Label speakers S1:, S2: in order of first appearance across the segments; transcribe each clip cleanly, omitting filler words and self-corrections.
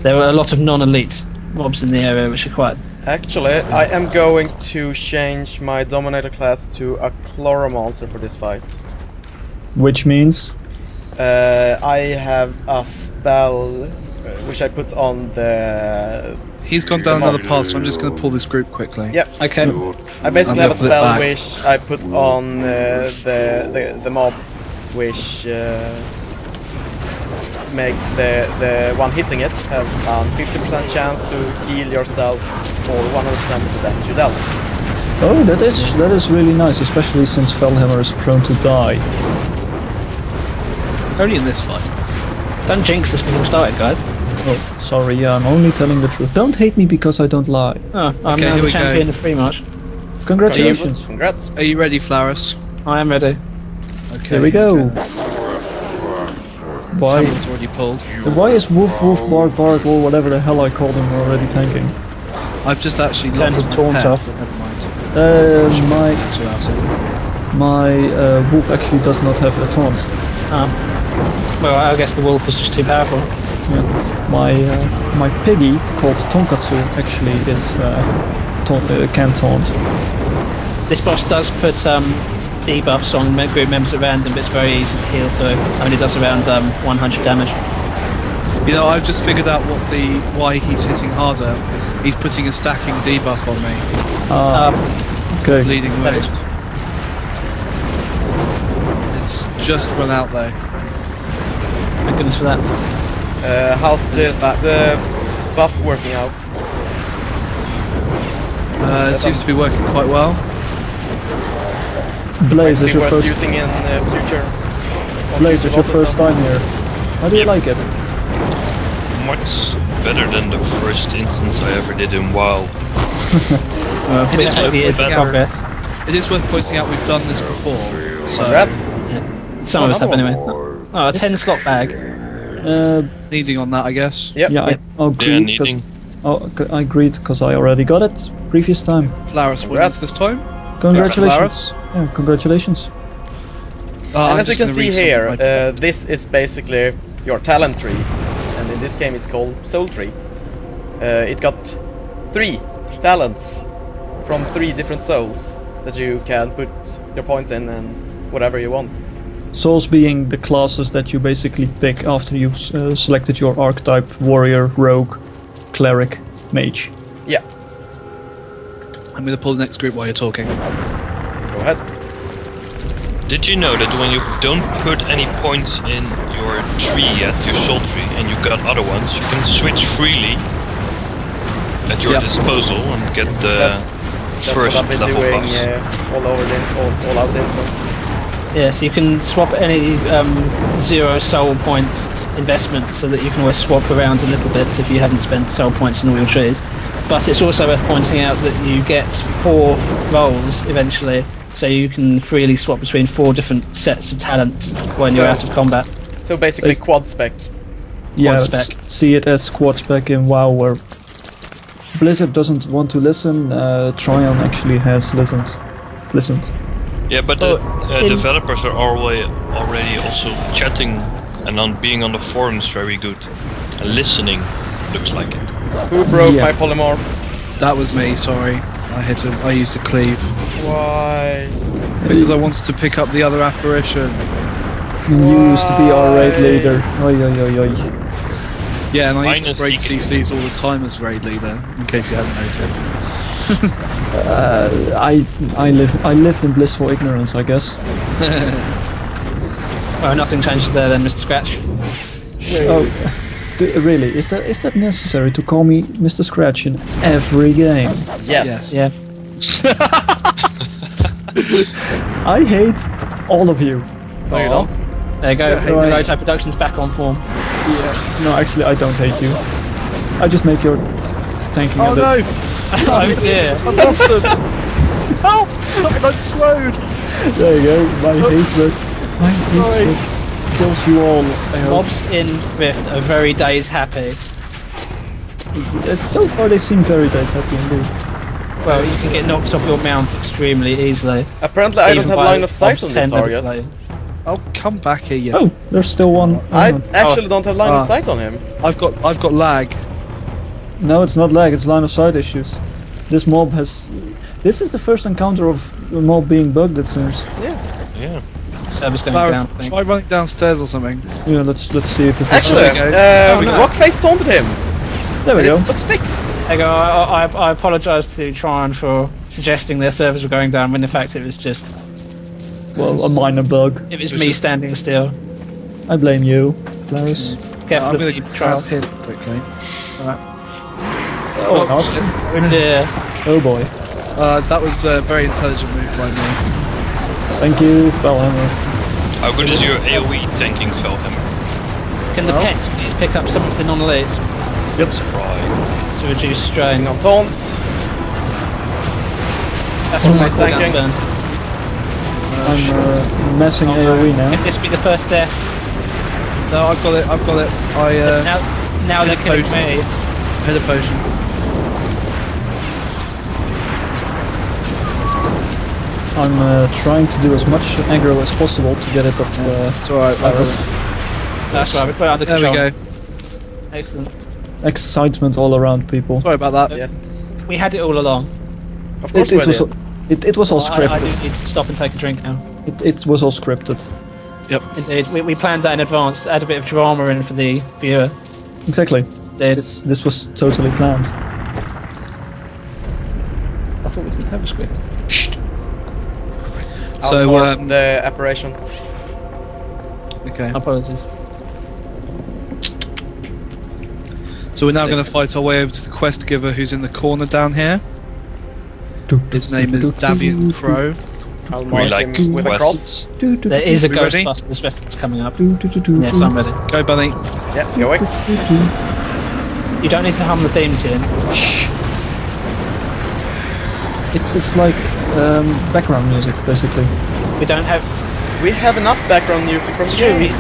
S1: There were a lot of non-elite mobs in the area, which are quite...
S2: Actually, I am going to change my Dominator class to a Chloromonster for this fight.
S3: Which means?
S2: I have a spell which I put on the...
S4: He's gone down another path, so I'm just going to pull this group quickly.
S2: Yep.
S1: Okay.
S2: I basically have a spell
S4: back.
S2: which I put on the mob, which makes the one hitting it have a 50% chance to heal yourself for 100% of the damage you dealt.
S3: Oh, that is really nice, especially since Felhammer is prone to die.
S4: Only in this fight.
S1: Don't jinx this before we started, guys.
S3: Oh, sorry, yeah, I'm only telling the truth. Don't hate me because I don't lie.
S1: Oh, I'm
S4: Okay,
S1: now
S4: here
S1: the
S4: we
S1: champion
S4: go.
S1: of free march.
S3: Congratulations.
S2: Congrats.
S4: Are you ready, Flowers?
S1: I am ready.
S4: Okay.
S3: Here we go. Why?
S4: Someone's already pulled.
S3: Why is Woof Woof Bark Bark or whatever the hell I called him already tanking?
S4: I've just actually
S1: Turned
S4: lost
S1: his
S4: my
S1: taunt
S4: pet,
S1: off.
S4: but never mind.
S3: My wolf actually does not have a taunt.
S1: Well, I guess the wolf is just too powerful.
S3: Yeah. My piggy called Tonkatsu actually is can taunt.
S1: This boss does put debuffs on group members at random, but it's very easy to heal through. Only does around 100 damage.
S4: You know, I've just figured out why he's hitting harder. He's putting a stacking debuff on me.
S3: Okay.
S4: Bleeding
S1: That
S4: wound.
S1: is-
S4: It's just run out though.
S1: Thank goodness for that.
S2: How's this buff working out?
S4: It seems to be working quite well.
S3: Blaze is
S2: Might be
S3: your
S2: worth
S3: first.
S2: using in future.
S3: Blaze is your first time here. How do you like it?
S5: Much better than the first instance I ever did in WoW.
S4: It is worth
S1: Maybe it's
S4: pointing out-
S1: progress.
S4: It is worth pointing out we've done this before. So
S2: Congrats.
S1: Some of us have anyway. Oh, a 10 slot bag.
S4: needing on that, I guess.
S2: Yep.
S3: Yeah, I agreed because I agreed because I already got it previous time.
S4: Flowers wins this time.
S3: Congratulations! Yeah, congratulations.
S2: And as you can see here, this is basically your talent tree, and in this game it's called Soul Tree. It got 3 talents from 3 different souls that you can put your points in and whatever you want.
S3: Souls being the classes that you basically pick after you've selected your archetype: warrior, rogue, cleric, mage.
S2: Yeah.
S4: I'm going to pull the next group while you're talking.
S2: Go ahead.
S5: Did you know that when you don't put any points in your tree yet, your soul tree, and you got other ones, you can switch freely at your disposal and get the first
S2: That's what I've been
S5: level
S2: doing
S5: buffs.
S2: all over the all out instance.
S1: Yeah, so you can swap any 0 soul point investment so that you can always swap around a little bit if you haven't spent soul points in all your trees. But it's also worth pointing out that you get 4 rolls eventually, so you can freely swap between 4 different sets of talents when you're out of combat.
S2: So basically quad spec.
S3: Yeah,
S1: spec.
S3: see it as quad spec in WoW, where Blizzard doesn't want to listen. Tryon actually has listened.
S5: Yeah, but the developers are already also chatting and on being on the forums very good. And listening looks like it.
S2: Who broke my polymorph?
S4: That was me, sorry. I used a cleave.
S2: Why?
S4: Because I wanted to pick up the other apparition.
S3: You used to be our raid leader. Oi, oi, oi, oi.
S4: Yeah, and I used to
S5: Minus
S4: break
S5: DK.
S4: CCs all the time as raid leader, in case you hadn't noticed.
S3: I lived in blissful ignorance, I guess.
S1: Oh, nothing changes there then, Mr. Scratch.
S3: Oh, really? Is that necessary to call me Mr. Scratch in every game?
S2: Yes.
S1: Yeah.
S3: I hate all of you.
S2: No, you don't.
S1: There you go.
S3: Yeah,
S1: Niroto Productions back on form.
S3: Yeah. No, actually, I don't hate you. I just make your tanking a bit.
S1: Oh dear.
S4: I lost them! Help! I'm slowed!
S3: There you go. My hatred kills you all. I hope.
S1: Mobs in Rift are very days happy.
S3: So far, they seem very days happy indeed.
S1: Well, you can get knocked off your mount extremely easily.
S2: Apparently I don't
S1: Even
S2: have
S1: by
S2: line of sight on
S1: mobs
S2: this
S1: 10
S2: target.
S1: play.
S4: Oh, come back here, you.
S3: Oh, there's still one.
S2: I actually don't have line of sight on him.
S4: I've got lag.
S3: No, it's not lag, it's line of sight issues. This mob has... This is the first encounter of a mob being bugged, it seems.
S5: Yeah.
S1: Server's going
S4: Clara,
S1: down, I think.
S4: try running downstairs or something.
S3: Yeah, let's see if it...
S2: Actually,
S1: no.
S2: Rockface taunted him.
S3: There we
S2: and
S3: go.
S2: It was fixed.
S1: There you go. I apologise to Tryon for suggesting their servers were going down when in fact it was just...
S3: Well, a minor bug.
S1: It was me standing still.
S3: I blame you, Flowers.
S1: Careful
S4: I'm
S1: of
S4: going
S1: the
S4: to
S1: trial.
S4: grab him quickly.
S3: Oh, awesome.
S1: Oh dear.
S3: Oh boy.
S4: That was a very intelligent move by me.
S3: Thank you, Fellhammer.
S5: How good is your AoE tanking Felhammer?
S1: Can the pets please pick up some of the non-elites
S3: Yep.
S5: Surprise.
S1: to reduce strain?
S2: On taunt.
S1: That's what my
S2: tanking.
S1: cooldowns burn.
S3: I'm messing AoE
S1: If
S3: now.
S1: this be the first death,
S4: No, I've got it.
S1: now they're killing me.
S4: Hit a potion.
S3: I'm trying to do as much aggro as possible to get it off
S4: It's alright.
S3: Flowers.
S1: That's right, we put it under
S4: There
S1: control.
S4: we go.
S1: Excellent.
S3: Excitement all around, people.
S4: Sorry about that.
S2: Yes.
S1: We had it all along.
S2: Of course
S3: It
S2: we
S3: was,
S2: did.
S3: it was all
S1: I do
S3: scripted.
S1: need to stop and take a drink now.
S3: It was all scripted.
S4: Yep.
S1: Indeed, we planned that in advance to add a bit of drama in for the viewer.
S3: Exactly.
S1: Indeed.
S3: This was totally planned.
S1: I thought we didn't have a script.
S4: So,
S2: the apparition.
S4: okay.
S1: Apologies.
S4: So we're now going to fight our way over to the quest giver who's in the corner down here. His name is Davian Crow.
S2: I'll
S5: We
S2: mark
S5: like
S2: him with a cross.
S5: quests.
S1: There is a
S4: We ready?
S1: Ghostbusters reference coming up. Yes, I'm ready.
S4: Go, Bunny.
S2: Yeah, going.
S1: You don't need to hum the theme tune.
S3: It's like background music, basically.
S1: We don't have.
S2: We have enough background music from the
S1: True.
S2: game.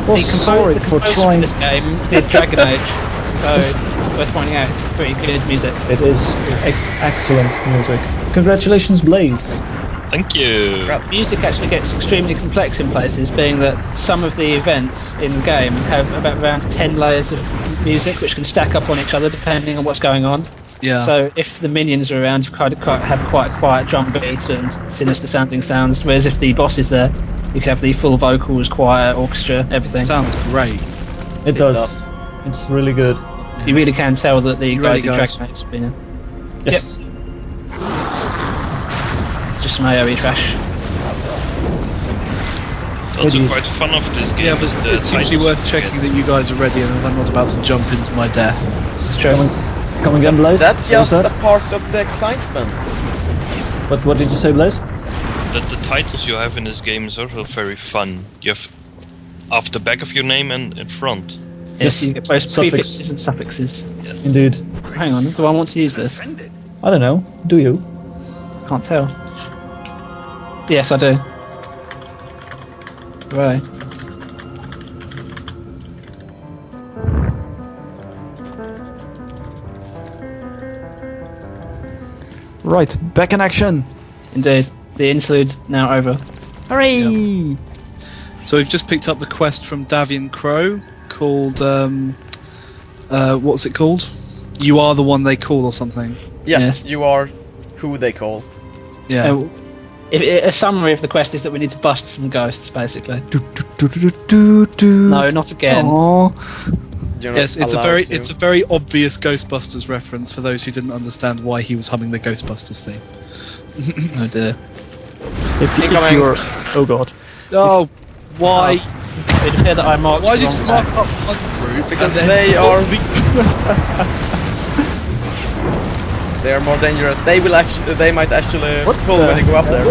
S3: Well, sorry for trying.
S1: This game did Dragon Age, so worth pointing out. It's pretty good music.
S3: It is excellent music. Congratulations, Blaze.
S5: Thank you.
S2: Congrats.
S1: Music actually gets extremely complex in places, being that some of the events in the game have about around 10 layers of music, which can stack up on each other depending on what's going on.
S4: Yeah.
S1: So if the minions are around, you kind of have quite quiet drum beats and sinister sounding sounds. Whereas if the boss is there, you can have the full vocals, choir, orchestra, everything.
S4: Sounds great.
S3: It does. It's really good.
S1: You really can tell that the guy
S4: Really
S1: did
S4: does.
S1: Dragon Age has been in.
S3: Yes.
S1: It's just some AoE trash.
S5: Also quite fun of this game.
S4: Yeah, but
S5: is the
S4: it's usually
S5: titles
S4: worth
S5: you
S4: checking
S5: get.
S4: that you guys are ready and that I'm not about to jump into my death.
S1: It's true.
S3: Come again, Blaze?
S2: That's
S3: What was
S2: just a
S3: that?
S2: part of the excitement.
S3: What did you say, Blaze?
S5: The titles you have in this game is also very fun. You have off the back of your name and in front.
S1: Yes, you get both
S3: Suffix.
S1: prefixes and suffixes.
S3: Indeed.
S1: Hang on, do I want to use this?
S3: I don't know. Do you?
S1: Can't tell. Yes, I do. Right.
S3: Right, back in action.
S1: Indeed. The interlude now over.
S3: Hooray!
S4: So we've just picked up the quest from Davian Crow called what's it called? You are the one they call or something.
S2: Yeah,
S1: Yes.
S2: you are who they call.
S4: Yeah.
S1: A summary of the quest is that we need to bust some ghosts, basically.
S3: No,
S1: No, not again.
S2: You're
S4: Yes,
S2: not
S4: it's
S2: allowed to.
S4: it's a very obvious Ghostbusters reference for those who didn't understand why he was humming the Ghostbusters theme.
S1: Oh dear.
S3: If
S2: Incoming.
S3: you're... Oh god.
S4: Oh, why?
S1: It appeared that I marked
S4: Why
S1: the
S4: did you
S1: wrong
S4: mark
S1: pack.
S4: up one group?
S2: Because
S4: and then
S2: they are-
S4: the-
S2: They are more dangerous. They will actually. They might actually
S3: What
S2: pull
S3: the
S2: when they go up there.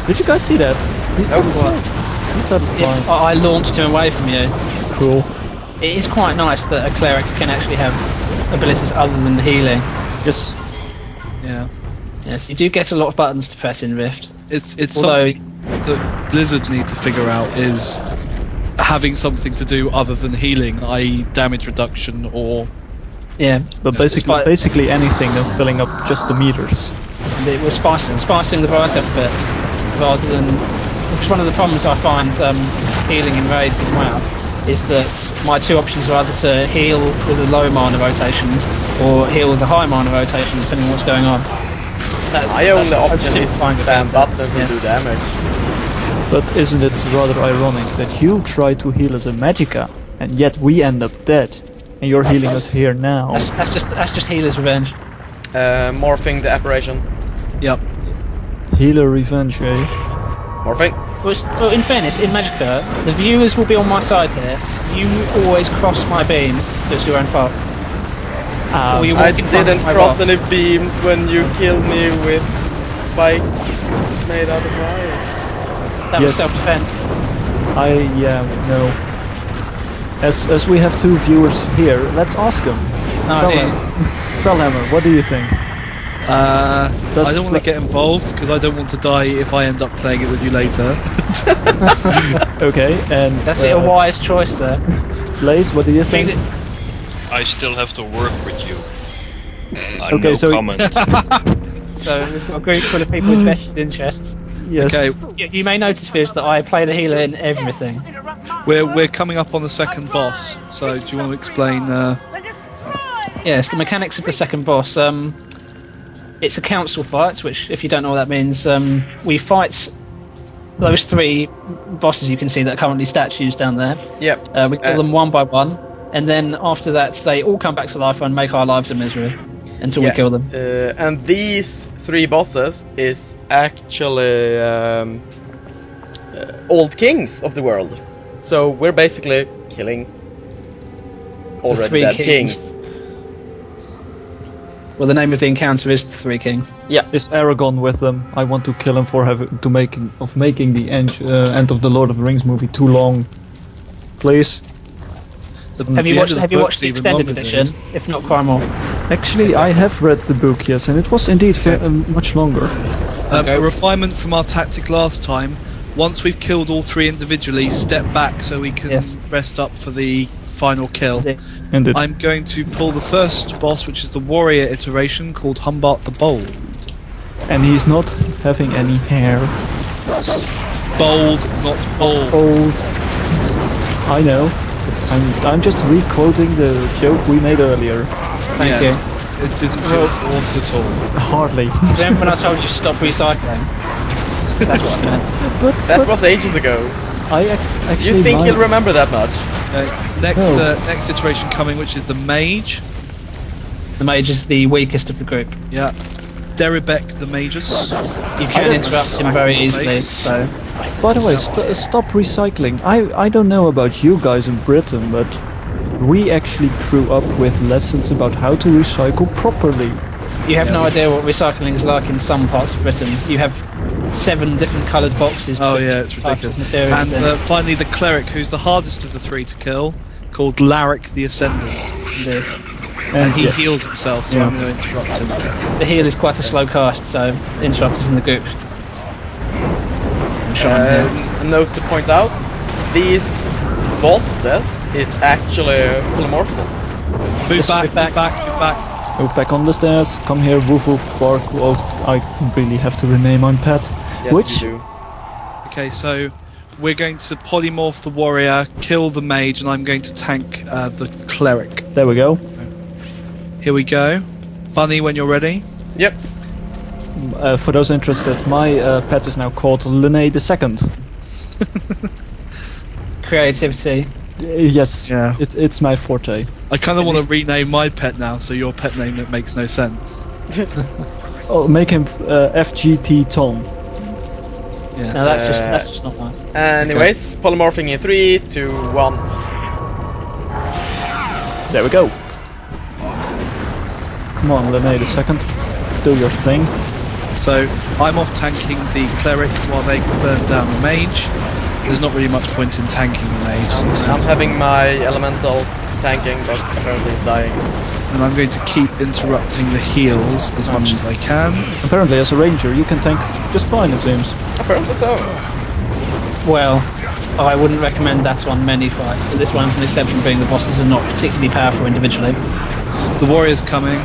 S3: Did you guys see that? He started,
S2: Nope.
S3: he started
S1: Yeah,
S3: flying.
S1: I launched him away from you.
S3: Cool.
S1: It is quite nice that a cleric can actually have abilities other than healing.
S3: Yes.
S4: Yeah.
S1: Yes, you do get a lot of buttons to press in Rift.
S4: It's
S1: Although-
S4: something that Blizzard need to figure out is having something to do other than healing, i.e. damage reduction or...
S1: Yeah,
S3: But
S1: Despite-
S3: basically anything than filling up just the meters.
S1: it was spicing the variety up a bit, rather than... Which is one of the problems I find healing in raids as well. is that my two options are either to heal with a low mana rotation or heal with a high mana rotation, depending on what's going on.
S2: My only option is to spam buttons and do damage.
S3: But isn't it rather ironic that you try to heal as a Magicka, and yet we end up dead, and you're healing us here now?
S1: That's just healer's revenge.
S2: Morphing the apparition.
S4: Yep.
S3: Healer revenge, eh?
S2: Morphing.
S1: Well, in fairness, in Magicka, the viewers will be on my side here. You always cross my beams, so it's your own fault.
S2: I didn't cross any beams when you killed me with spikes made out of ice.
S1: That was self-defense.
S3: No. As we have two viewers here, let's ask them. Fellhammer, what do you think?
S4: I don't want to get involved because I don't want to die if I end up playing it with you later.
S3: Okay, and
S1: that's a wise choice there.
S3: Blaze, what do you think?
S5: I still have to work with you.
S3: Okay,
S5: no comment.
S1: So we've got a group full of people with vested interests.
S3: Yes.
S4: Okay.
S1: You may notice, Fizz, that I play the healer in everything.
S4: We're coming up on the second boss, so do you want to explain?
S1: Yes, the mechanics of the second boss. It's a council fight, which, if you don't know what that means, we fight those three bosses you can see that are currently statues down there.
S2: Yep.
S1: We kill them one by one, and then after that they all come back to life and make our lives a misery until we kill them.
S2: And these three bosses is actually old kings of the world. So we're basically killing already dead kings.
S1: Well, the name of the encounter is the Three Kings.
S2: Yeah.
S3: Is Aragorn with them? I want to kill him for making the end of the Lord of the Rings movie too long. Please.
S1: Have you watched the extended edition? If not, cry more.
S3: Actually, I have read the book, yes, and it was indeed much longer.
S4: A refinement from our tactic last time. Once we've killed all three individually, step back so we can rest up for the final kill.
S3: Indeed.
S4: I'm going to pull the first boss, which is the warrior iteration called Humbart the Bold.
S3: And he's not having any hair.
S4: Bold, not bold.
S3: Old. I know. I'm just re-quoting the joke we made earlier.
S1: Thank you.
S4: It didn't feel forced at all.
S3: Hardly.
S1: Remember when I told you to stop recycling? That's what I meant.
S2: That was ages ago.
S3: Actually
S2: You think he'll remember that much?
S4: Next iteration coming, which is the mage.
S1: The mage is the weakest of the group.
S4: Yeah. Deribek the Magus.
S1: You can interrupt him very easily, so...
S3: By the way, stop recycling. I don't know about you guys in Britain, but we actually grew up with lessons about how to recycle properly.
S1: You have no idea what recycling is like in some parts of Britain. You have 7 different coloured boxes.
S4: Oh yeah, it's ridiculous. And finally the cleric, who's the hardest of the three to kill, called Laric the Ascendant.
S1: Indeed.
S4: And he heals himself, so I'm going to interrupt him.
S1: The heal is quite a slow cast, so interrupt us in the group.
S2: A note to point out, these bosses is actually polymorphical.
S4: Move back.
S3: Move back on the stairs. Come here, woof woof, bark. Oh, I really have to rename my pet.
S2: Yes,
S3: Which?
S2: you do.
S4: Okay, so we're going to polymorph the warrior, kill the mage, and I'm going to tank the cleric.
S3: There we go.
S4: Here we go. Bunny, when you're ready.
S2: Yep.
S3: For those interested, my pet is now called Linné II.
S1: Creativity.
S3: Yes, it's my forte.
S4: I kind of want to rename my pet now, so your pet name it makes no sense.
S3: Oh, make him FGT Tom.
S4: Yes.
S1: No, that's just not nice.
S2: Anyways, polymorphing in 3, 2, 1.
S3: There we go. Come on, Linné II, do your thing.
S4: So I'm off tanking the cleric while they burn down the mage. There's not really much point in tanking the mage since
S2: I'm having my elemental tanking, but currently dying.
S4: And I'm going to keep interrupting the heals as much as I can.
S3: Apparently, as a ranger, you can tank just fine, it seems.
S2: Apparently so.
S1: Well, I wouldn't recommend that on many fights, but this one's an exception, being the bosses are not particularly powerful individually.
S4: The warrior's coming.